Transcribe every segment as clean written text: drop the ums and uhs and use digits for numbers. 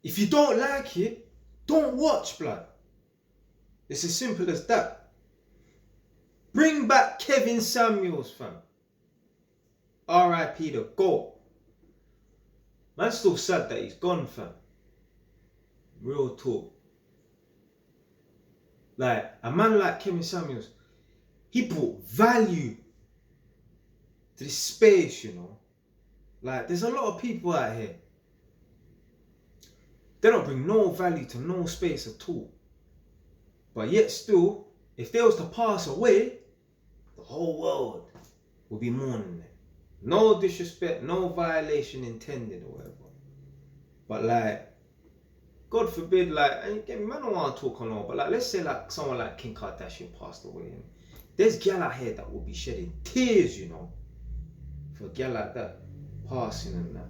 If you don't like it, don't watch, blood. It's as simple as that. Bring back Kevin Samuels, fam. R.I.P. the GOAT. Man's still sad that he's gone, fam. Real talk. Like, a man like Kevin Samuels, he brought value to this space, you know. Like, there's a lot of people out here. They don't bring no value to no space at all. But yet still, if they was to pass away, the whole world will be mourning them. No disrespect, no violation intended or whatever. But like, God forbid, like, and again, man, I don't want to talk on all, but like, let's say like someone like Kim Kardashian passed away, and there's gal out here that will be shedding tears, you know, for a gal like that passing and that.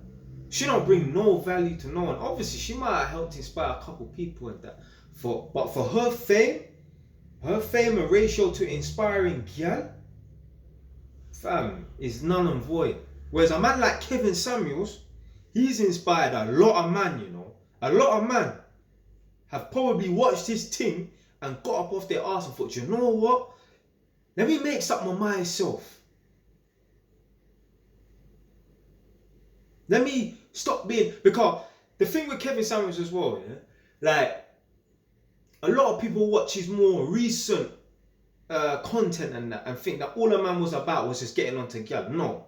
She don't bring no value to no one. Obviously, she might have helped inspire a couple people and that. But for her fame and ratio to inspiring gal, fam, is none and void. Whereas a man like Kevin Samuels, he's inspired a lot of man, you know. A lot of man have probably watched his thing and got up off their arse and thought, you know what? Let me make something of myself. Let me stop being, because the thing with Kevin Samuels as well, yeah, like, a lot of people watch his more recent content and that and think that all a man was about was just getting onto gal. No.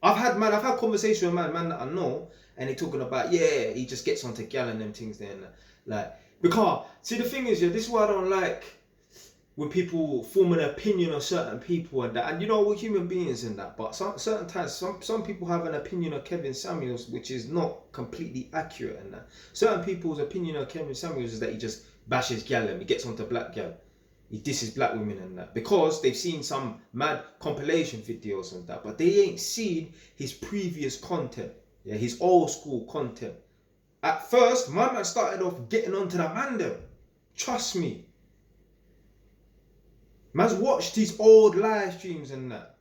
I've had conversations with man that I know, and they talking about, yeah, he just gets onto gal and them things there and that. Like, because, see, the thing is, yeah, this is what I don't like when people form an opinion of certain people and that. And you know, we're human beings and that, but certain times, some people have an opinion of Kevin Samuels which is not completely accurate and that. Certain people's opinion of Kevin Samuels is that he just bashes gal and he gets onto black gal. He disses black women and that, because they've seen some mad compilation videos and that, but they ain't seen his previous content, yeah, his old school content. At first, my man started off getting onto the man them. Trust me. Man's watched his old live streams and that.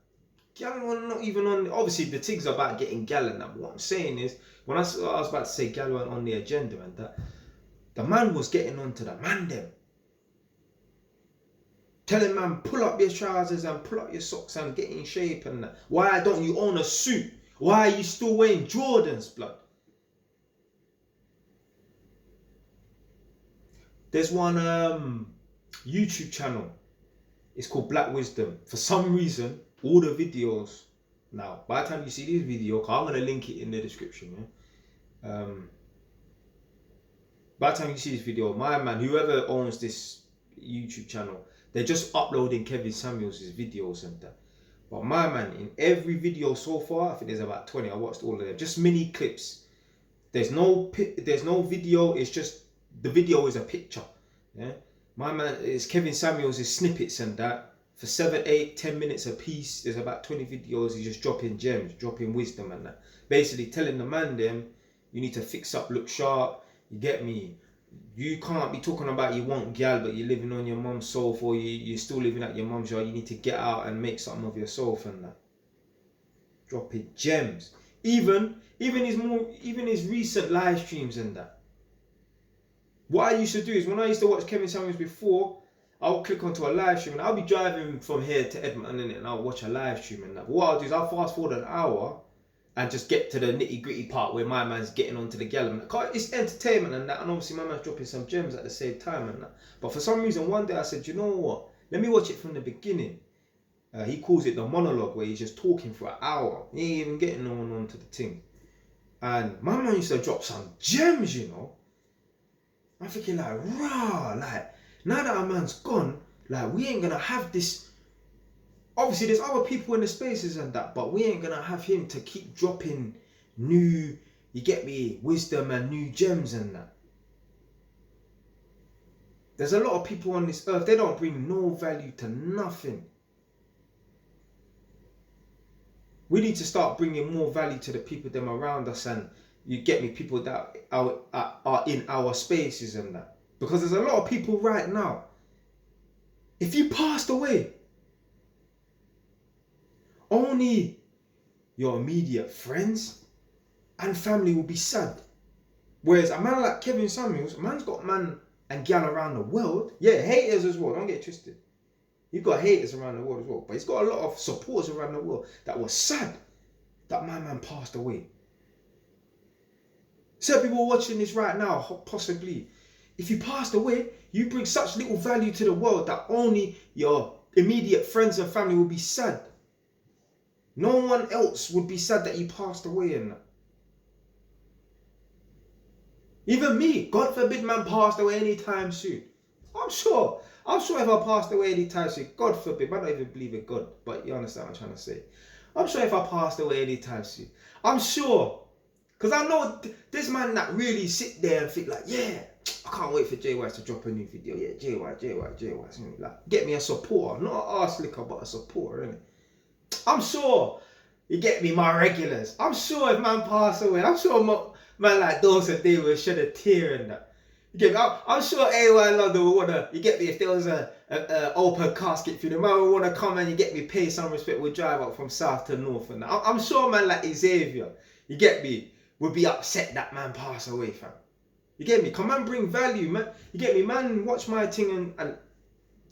Gal were not even on, obviously the things about getting gal and that, but what I'm saying is, when I was about to say gal weren't on the agenda and that, the man was getting onto the man them. Telling man, pull up your trousers and pull up your socks and get in shape and that. Why don't you own a suit? Why are you still wearing Jordans, blood? There's one YouTube channel. It's called Black Wisdom. For some reason, all the videos, now, by the time you see this video, I'm going to link it in the description, yeah? By the time you see this video, my man, whoever owns this YouTube channel, they're just uploading Kevin Samuels' videos and that. But my man, in every video so far, I think there's about 20, I watched all of them, just mini clips. There's no video, it's just, the video is a picture, yeah? My man, it's Kevin Samuels' snippets and that. For 7, 8, 10 minutes a piece, there's about 20 videos, he's just dropping gems, dropping wisdom and that. Basically telling the man them, you need to fix up, look sharp, you get me? You can't be talking about you want gal, but you're living on your mum's sofa, or you're still living at your mum's yard. You need to get out and make something of yourself and that. Dropping gems. Even his recent live streams and that. What I used to do is, when I used to watch Kevin Samuels before, I'll click onto a live stream and I'll be driving from here to Edmonton and I'll watch a live stream and that. But what I'll do is I'll fast forward an hour and just get to the nitty gritty part where my man's getting onto the gal and that. It's entertainment and that, and obviously my man's dropping some gems at the same time and that. But for some reason, one day I said, you know what? Let me watch it from the beginning. He calls it the monologue, where he's just talking for an hour. He ain't even getting no one onto the thing. And my man used to drop some gems, you know. I'm thinking like, rah, like, now that our man's gone, like, we ain't gonna have this. Obviously, there's other people in the spaces and that, but we ain't gonna have him to keep dropping new, you get me, wisdom and new gems and that. There's a lot of people on this earth, they don't bring no value to nothing. We need to start bringing more value to the people them around us, and you get me, people that are in our spaces and that. Because there's a lot of people right now, if you passed away, only your immediate friends and family will be sad. Whereas a man like Kevin Samuels, a man's got man and gal around the world. Yeah, haters as well, don't get it twisted. He's got haters around the world as well. But he's got a lot of supporters around the world that were sad that my man passed away. Certain people watching this right now, possibly, if you passed away, you bring such little value to the world that only your immediate friends and family will be sad. No one else would be sad that you passed away and that. Even me, God forbid man passed away anytime soon. I'm sure if I passed away anytime soon, God forbid, I don't even believe in God, but you understand what I'm trying to say. I'm sure if I passed away anytime soon, I'm sure, because I know this man that really sit there and think like, yeah, I can't wait for JY to drop a new video. Yeah, JY. Like, get me a supporter, not an arse licker, but a supporter, innit? I'm sure you get me, my regulars. I'm sure if man passed away, I'm sure man like Dawson Day will shed a tear and that. You get me? I'm sure AY London would wanna, you get me, if there was a open casket for the man would wanna come and you get me, pay some respect, we'll drive up from south to north and that. I'm sure man like Xavier, you get me, would be upset that man passed away, fam. You get me? Come and bring value, man. You get me? Man, watch my thing and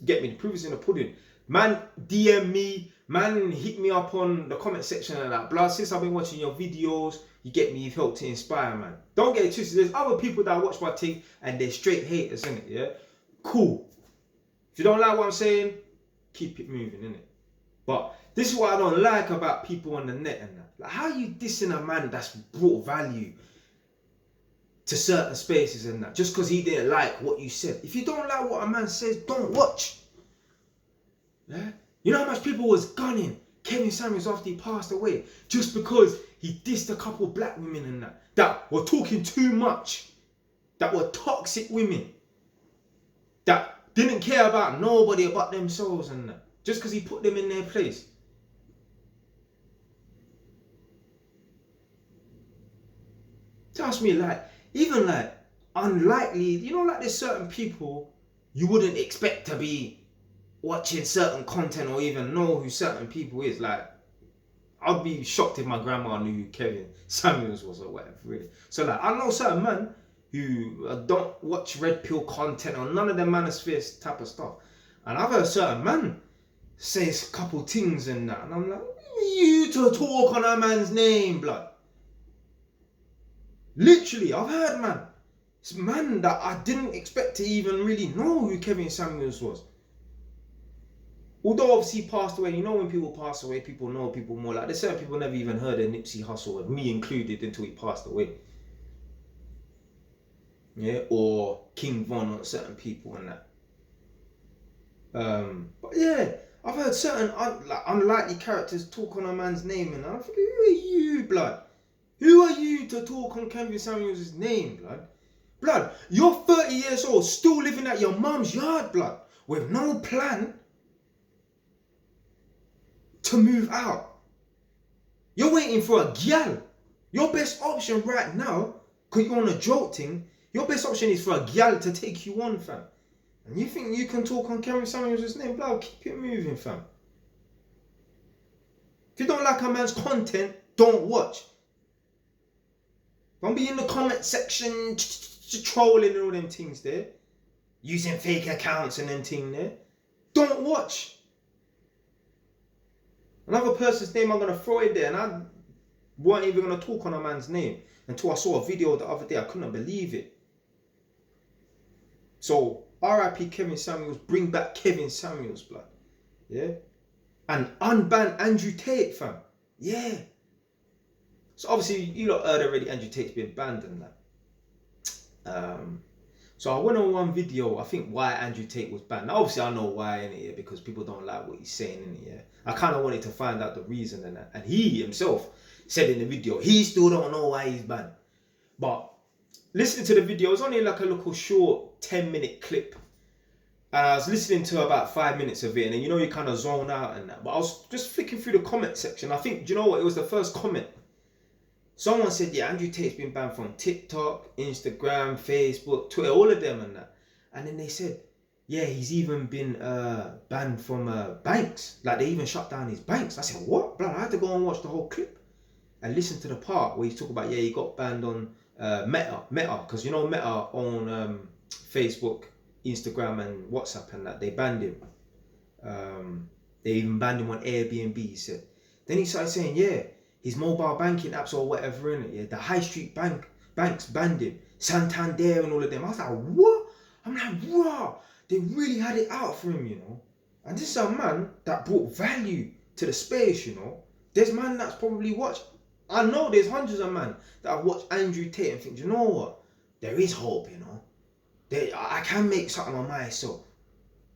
get me, the proof is in the pudding. Man, DM me, man, hit me up on the comment section and that. Blood, since I've been watching your videos, you get me, you've helped to inspire, man. Don't get it twisted. There's other people that watch my thing and they're straight haters, innit? Yeah? Cool. If you don't like what I'm saying, keep it moving, innit? But this is what I don't like about people on the net and that. Like, how you dissing a man that's brought value to certain spaces and that, just because he didn't like what you said? If you don't like what a man says, don't watch. Yeah? You know how much people was gunning Kevin Samuels after he passed away just because he dissed a couple black women and that were talking too much, that were toxic women, that didn't care about nobody but themselves and that, just because he put them in their place. Trust me, like, even like unlikely, you know, like there's certain people you wouldn't expect to be watching certain content or even know who certain people is. Like, I'd be shocked if my grandma knew who Kevin Samuels was or whatever, really. So like, I know certain men who don't watch red pill content or none of the manosphere type of stuff, and I've heard certain men say a couple things and that, and I'm like, you to talk on a man's name, blood. Literally, I've heard man. It's man that I didn't expect to even really know who Kevin Samuels was. Although obviously he passed away, you know when people pass away, people know people more. Like, there's certain people never even heard of Nipsey Hussle, me included, until he passed away. Yeah, or King Von or certain people and that. But yeah, I've heard certain unlikely characters talk on a man's name and I'm thinking, who are you, blood? Who are you to talk on Kevin Samuels' name, blood? Blood, you're 30 years old, still living at your mum's yard, blood, with no plan to move out. You're waiting for a gal. Your best option right now, because you're on a joke thing, your best option is for a gal to take you on, fam. And you think you can talk on Kevin Samuels' name, blood, keep it moving, fam. If you don't like a man's content, don't watch. Don't be in the comment section trolling and all them things there. Using fake accounts and them things there. Don't watch. Another person's name I'm going to throw in there, and I weren't even going to talk on a man's name until I saw a video the other day. I couldn't believe it. So, RIP Kevin Samuels, bring back Kevin Samuels, blood. Yeah? And unban Andrew Tate, fam. Yeah. So obviously, you lot heard already, Andrew Tate's been banned and that. So I went on one video, I think why Andrew Tate was banned. Now obviously I know why in it, because people don't like what he's saying in it. I kind of wanted to find out the reason and that. And he himself said in the video, he still don't know why he's banned. But listening to the video, it was only like a little short 10-minute clip. And I was listening to about 5 minutes of it, and then you know you kind of zone out and that. But I was just flicking through the comment section. I think, do you know what? It was the first comment. Someone said, yeah, Andrew Tate's been banned from TikTok, Instagram, Facebook, Twitter, all of them and that. And then they said, yeah, he's even been banned from banks. Like, they even shut down his banks. I said, what? Blood, I had to go and watch the whole clip and listen to the part where he's talking about, yeah, he got banned on Meta, because you know Meta on Facebook, Instagram, and WhatsApp and that, they banned him. They even banned him on Airbnb, he said. Then he started saying, yeah, his mobile banking apps or whatever in it, yeah, the high street banks banned him, Santander and all of them. I was like, what? I'm like, wow, they really had it out for him, you know. And this is a man that brought value to the space, you know. There's man that's probably watched, I know there's hundreds of man that have watched Andrew Tate and think, you know what, there is hope, you know. I can make something of myself.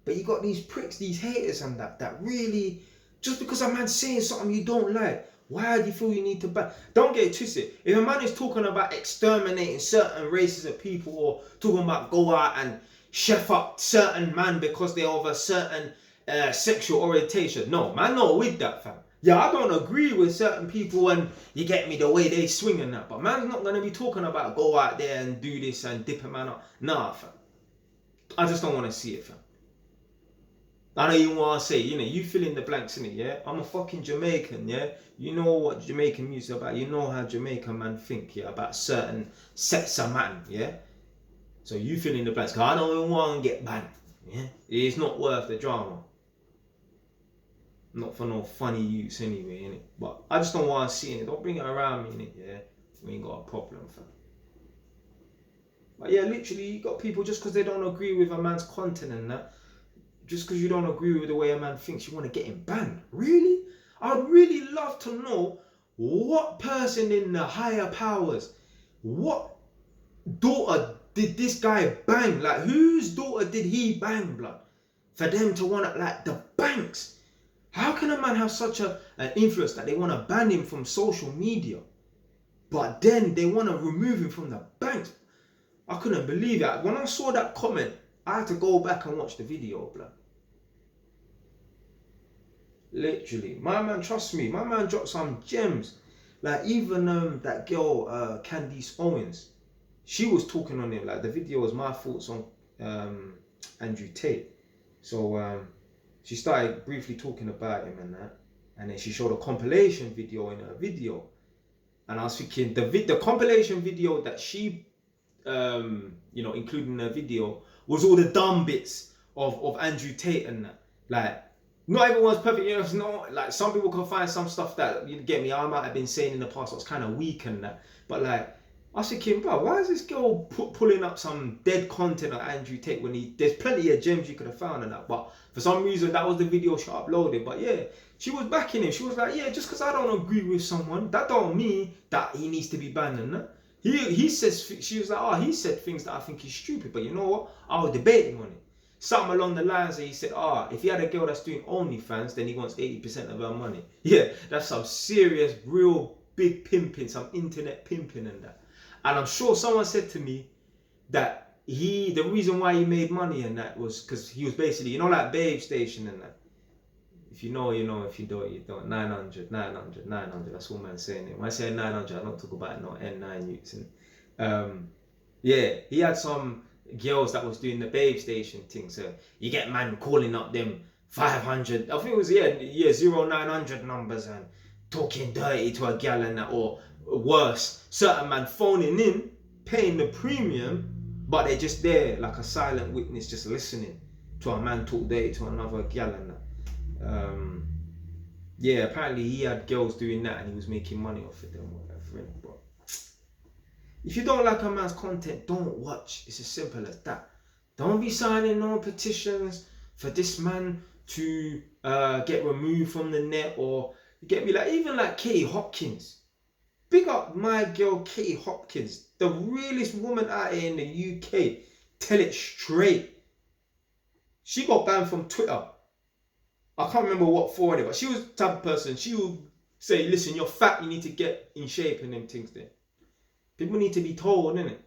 But you got these pricks, these haters and that really, just because a man's saying something you don't like, why do you feel you need to ban? Don't get it twisted. If a man is talking about exterminating certain races of people, or talking about go out and chef up certain man because they're of a certain sexual orientation, no, man, not with that, fam. Yeah, I don't agree with certain people and you get me the way they swing and that, but man's not going to be talking about go out there and do this and dip a man up. Nah, fam. I just don't want to see it, fam. I don't even want to say, you know, you fill in the blanks in it, yeah? I'm a fucking Jamaican, yeah? You know what Jamaican music is about. You know how Jamaican man think, yeah? About certain sets of man, yeah? So you fill in the blanks, because I don't even want to get banned, yeah? It's not worth the drama. Not for no funny use anyway, innit? But I just don't want to see it. Don't bring it around me, innit, yeah? We ain't got a problem, fam. But yeah, literally, you got people just because they don't agree with a man's content and that, just because you don't agree with the way a man thinks, you want to get him banned. Really? I'd really love to know what person in the higher powers, what daughter did this guy bang? Like, whose daughter did he bang, blood? For them to want to, like, the banks. How can a man have such an influence that they want to ban him from social media, but then they want to remove him from the banks? I couldn't believe that. When I saw that comment, I had to go back and watch the video, blood. Literally, my man, trust me, my man dropped some gems. Like even that girl, Candice Owens, she was talking on him. Like the video was my thoughts on Andrew Tate. So she started briefly talking about him and that, and then she showed a compilation video in her video, and I was thinking the compilation video that she you know, included in her video was all the dumb bits of Andrew Tate and that. Like, not everyone's perfect, you know, it's not, like, some people can find some stuff that, you get me, I might have been saying in the past I was kind of weak and that, but like, I was thinking, bro, why is this girl pulling up some dead content of Andrew Tate when there's plenty of gems you could have found in that, but for some reason that was the video she uploaded. But yeah, she was backing him. She was like, yeah, just because I don't agree with someone, that don't mean that he needs to be banned and that. He says, she was like, oh, he said things that I think is stupid, but you know what, I was debating on it. Something along the lines that he said, if he had a girl that's doing OnlyFans, then he wants 80% of her money. Yeah, that's some serious, real big pimping, some internet pimping and that. And I'm sure someone said to me that the reason why he made money and that was because he was basically, you know, like Babe Station and that. If you know, you know. If you don't, you don't. 900, 900, 900. That's what man's saying it. When I say 900, I don't talk about no N9 utes. And yeah, he had some girls that was doing the Babe Station thing. So you get man calling up them 500. I think it was 0900 numbers and talking dirty to a gal and that, or worse, certain man phoning in, paying the premium, but they're just there like a silent witness, just listening to a man talk dirty to another gal and that. Yeah, apparently he had girls doing that and he was making money off of them or whatever. But if you don't like a man's content, don't watch. It's as simple as that. Don't be signing no petitions for this man to get removed from the net, or you get me, like even like Katie Hopkins. Big up my girl Katie Hopkins, the realest woman out here in the UK. Tell it straight. She got banned from Twitter. I can't remember what for it, but she was the type of person, she would say, listen, you're fat, you need to get in shape and them things there. People need to be told, innit?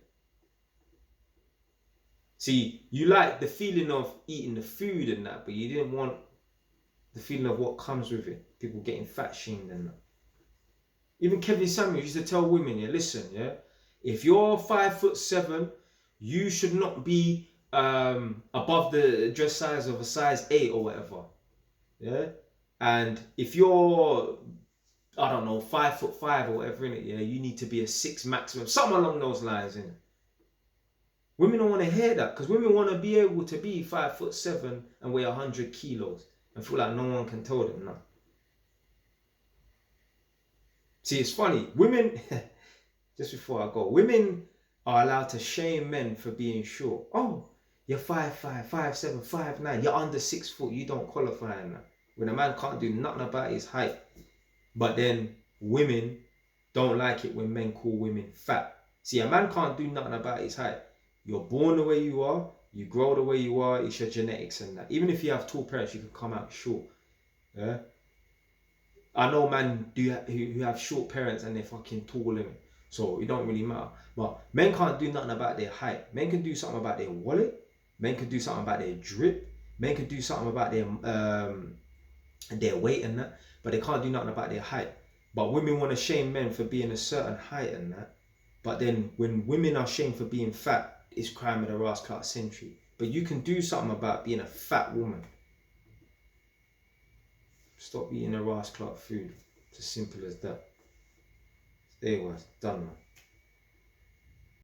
See, you like the feeling of eating the food and that, but you didn't want the feeling of what comes with it. People getting fat shamed and that. Even Kevin Samuels used to tell women, yeah, listen, yeah, if you're 5'7", you should not be above the dress size of a size 8 or whatever. Yeah, and if you're I don't know, 5'5" or whatever, innit? Yeah, you need to be a 6 maximum, something along those lines, innit? Women don't want to hear that, because women want to be able to be 5'7" and weigh 100 kilos and feel like no one can tell them nothing. See, it's funny. Women, just before I go, women are allowed to shame men for being short. Oh, you're 5'5", 5'7", 5'9", you're under 6 foot, you don't qualify in that. When a man can't do nothing about his height. But then women don't like it when men call women fat. See, a man can't do nothing about his height. You're born the way you are, you grow the way you are, it's your genetics and that. Even if you have tall parents, you can come out short. Yeah? I know men who have short parents and they're fucking tall, innit? So it don't really matter. But men can't do nothing about their height. Men can do something about their wallet. Men can do something about their drip. Men can do something about their weight and that. But they can't do nothing about their height. But women want to shame men for being a certain height and that. But then when women are shamed for being fat, it's crime of the Ras Clark century. But you can do something about being a fat woman. Stop eating the Ras Clark food. It's as simple as that. There it was. Done, man.